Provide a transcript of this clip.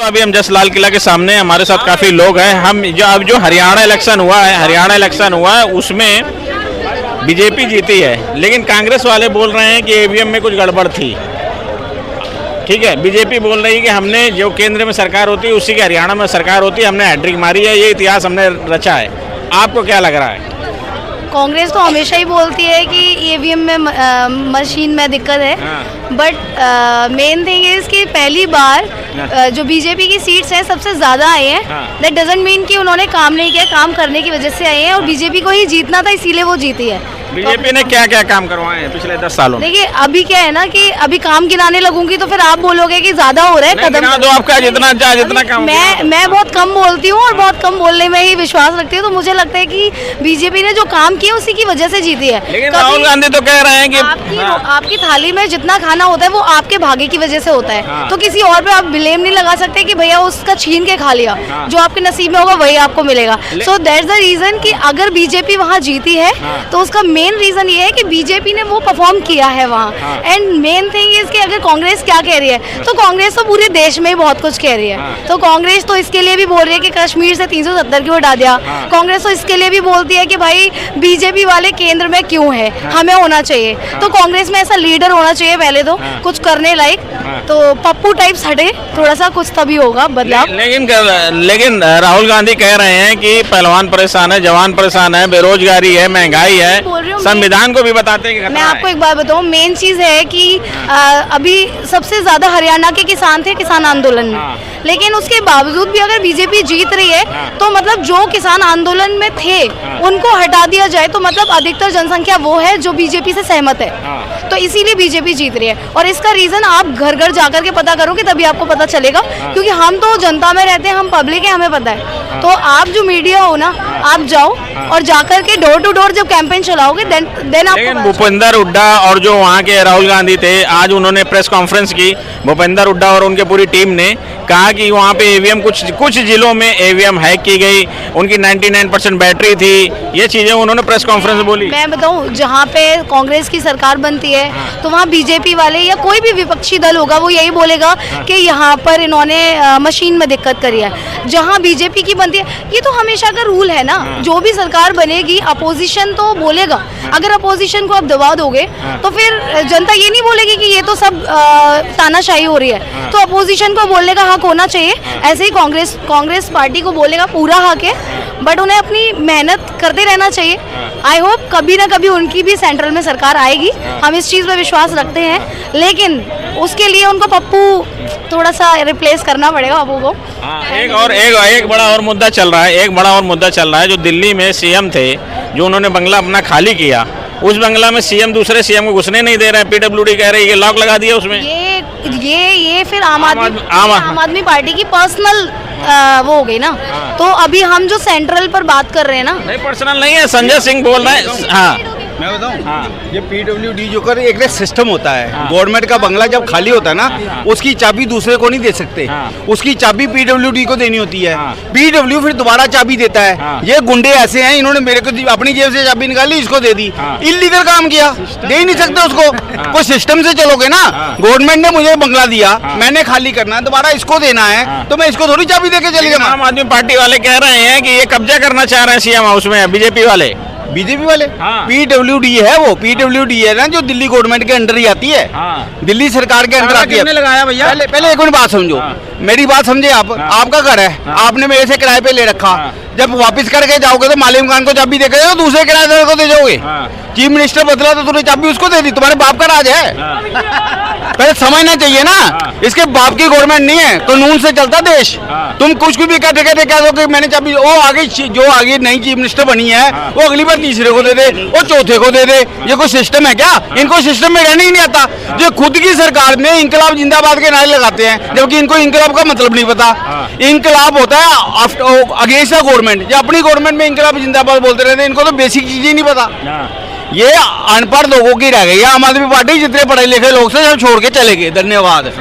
तो अभी हम जस्ट लाल किला के सामने, हमारे साथ काफी लोग हैं। हम जो हरियाणा इलेक्शन हुआ है उसमें बीजेपी जीती है, लेकिन कांग्रेस वाले बोल रहे हैं कि ईवीएम में कुछ गड़बड़ थी। ठीक है, बीजेपी बोल रही है कि हमने जो केंद्र में सरकार होती है उसी के हरियाणा में सरकार होती है, हमने हैट्रिक मारी है, ये इतिहास हमने रचा है। आपको क्या लग रहा है? कांग्रेस तो हमेशा ही बोलती है कि ईवीएम में मशीन में दिक्कत है, बट मेन थिंग इज कि पहली बार जो बीजेपी की सीट्स हैं सबसे ज़्यादा आई हैं। दैट डजंट मीन कि उन्होंने काम नहीं किया, काम करने की वजह से आई हैं और बीजेपी को ही जीतना था इसीलिए वो जीती है। बीजेपी ने क्या क्या काम करवाए हैं पिछले 10 सालों में? देखिए अभी क्या है ना कि अभी काम गिनाने लगूंगी तो फिर आप बोलोगे कि ज्यादा हो रहा है कदम। तो आपका जितना काम मैं बहुत कम बोलती हूँ और बहुत कम बोलने में ही विश्वास रखती हूँ, तो मुझे लगता है कि बीजेपी ने जो काम किया उसी की वजह से जीती है। लेकिन राहुल गांधी तो कह रहे हैं कि आपकी थाली में जितना खाना होता है वो आपके भाग्य की वजह से होता है, तो किसी और पे आप ब्लेम नहीं लगा सकते कि भैया उसका छीन के खा लिया। जो आपके नसीब में होगा वही आपको मिलेगा। सो दैट्स द रीजन कि अगर बीजेपी वहाँ जीती है तो उसका मेन रीजन ये है कि बीजेपी ने वो परफॉर्म किया है वहाँ। एंड मेन थिंग इज कि अगर कांग्रेस क्या कह रही है, तो कांग्रेस तो पूरे देश में ही बहुत कुछ कह रही है। तो कांग्रेस तो इसके लिए भी बोल रही है कि कश्मीर से 370 क्यों हटा दिया। कांग्रेस तो इसके लिए भी बोलती है कि भाई बीजेपी वाले केंद्र में क्यों है, हमें होना चाहिए। तो कांग्रेस में ऐसा लीडर होना चाहिए पहले तो कुछ करने लायक, तो पप्पू टाइप्स हटे थोड़ा सा, कुछ तभी होगा बदलाव। लेकिन राहुल गांधी कह रहे हैं कि पहलवान परेशान है, जवान परेशान है, बेरोजगारी है, महंगाई है, संविधान को भी बताते हैं कि मैं आपको एक बात बताऊं, मेन चीज है कि अभी सबसे ज्यादा हरियाणा के किसान थे किसान आंदोलन में, लेकिन उसके बावजूद भी अगर बीजेपी जीत रही है तो मतलब जो किसान आंदोलन में थे उनको हटा दिया जाए तो मतलब अधिकतर जनसंख्या वो है जो बीजेपी से सहमत है। तो इसीलिए बीजेपी जीत रही है और इसका रीजन आप घर घर जाकर के पता करोगे तभी आपको पता चलेगा, क्योंकि हम तो जनता में रहते हैं, हम पब्लिक है, हमें पता है। तो आप जो मीडिया हो ना, आप जाओ और जाकर के डोर टू डोर जब कैंपेन चलाओगे देन आपको। भूपेंद्र हुड्डा और जो वहाँ के राहुल गांधी थे, आज उन्होंने प्रेस कॉन्फ्रेंस की। भूपेंद्र हुड्डा और उनके पूरी टीम ने कहा कि वहाँ पे ईवीएम कुछ जिलों में ईवीएम हैक की गई, उनकी 99% बैटरी थी, ये चीजें उन्होंने प्रेस कॉन्फ्रेंस में बोली। मैं बताऊँ, जहाँ पे कांग्रेस की सरकार बनती है तो वहाँ बीजेपी वाले या कोई भी विपक्षी दल होगा वो यही बोलेगा कि यहाँ पर इन्होंने मशीन में दिक्कत करी है। जहाँ बीजेपी की बनती है, ये तो हमेशा का रूल है ना, जो भी सरकार बनेगी अपोजिशन तो बोलेगा। अगर अपोजिशन को आप दबा दोगे तो फिर जनता ये नहीं बोलेगी कि ये तो सब तानाशाही हो रही है, तो अपोजिशन को बोलने का हक होना चाहिए। ऐसे ही कांग्रेस पार्टी को बोलने का पूरा हक है, बट उन्हें अपनी मेहनत करते रहना चाहिए। आई होप कभी ना कभी उनकी भी सेंट्रल में सरकार आएगी, हम इस चीज़ पे विश्वास रखते हैं, लेकिन उसके लिए उनको पप्पू थोड़ा सा रिप्लेस करना पड़ेगा पप्पू को। एक बड़ा और मुद्दा चल रहा है, जो दिल्ली में सीएम थे, जो उन्होंने बंगला अपना खाली किया, उस बंगला में सीएम दूसरे सीएम को घुसने नहीं दे रहा है। पीडब्ल्यूडी कह रही है लॉक लगा दिया उसमें। ये फिर आम आदमी पार्टी की पर्सनल वो हो गई ना। तो अभी हम जो सेंट्रल पर बात कर रहे हैं ना, नहीं पर्सनल नहीं है, संजय सिंह बोल रहे हैं। हाँ मैं बताऊं, ये पीडब्ल्यूडी जो कर एक सिस्टम होता है। गवर्नमेंट का बंगला जब खाली होता है ना, उसकी चाबी दूसरे को नहीं दे सकते, उसकी चाबी पीडब्ल्यूडी को देनी होती है। पीडब्ल्यू फिर दोबारा चाबी देता है। ये गुंडे ऐसे हैं, इन्होंने मेरे को अपनी जेब से चाबी निकाली, इसको दे दी, इल्लीगल काम किया, दे ही नहीं सकते उसको। कोई सिस्टम से चलोगे ना, गवर्नमेंट ने मुझे बंगला दिया, मैंने खाली करना है, दोबारा इसको देना है, तो मैं इसको थोड़ी चाबी देके चले गया। आम आदमी पार्टी वाले कह रहे हैं कि ये कब्जा करना चाह रहे हैं सीएम हाउस में बीजेपी वाले। पीडब्ल्यूडी है, वो पीडब्ल्यूडी है ना, जो दिल्ली गवर्नमेंट के अंडर ही आती है, दिल्ली सरकार के अंडर आती है। लगाया भैया? पहले एक मिनट बात समझो, मेरी बात समझे आप। आपका घर है, आपने मेरे से किराए पे ले रखा, जब वापस करके जाओगे तो मालिक मकान को चाबी देकर जाओ, दूसरे किराएदार को दे जाओगे। चीफ मिनिस्टर बदला तो तूने चाबी उसको दे दी, तुम्हारे बाप का राज है। पहले समझना चाहिए ना, इसके बाप की गवर्नमेंट नहीं है, कानून से चलता देश। तुम कुछ भी कहते कहते कह दो कि मैंने चाबी, वो आगे जो आगे नई चीफ मिनिस्टर बनी है वो अगली बार तीसरे को दे दे, वो चौथे को दे दे। ये कोई सिस्टम है क्या? इनको सिस्टम में रहने ही नहीं आता। जो खुद की सरकार में इंकलाब जिंदाबाद के नारे लगाते हैं, जबकि इनको इंकलाब का मतलब नहीं पता। इंकलाब होता है अगेंस्ट गवर्नमेंट, जो अपनी गवर्नमेंट में इंकलाब जिंदाबाद बोलते रहते हैं, इनको तो बेसिक चीजें नहीं पता। ये अनपढ़ लोगों की रह गई है। आम आदमी पार्टी जितने पढ़े लिखे लोग से सब छोड़ के चले गए। धन्यवाद।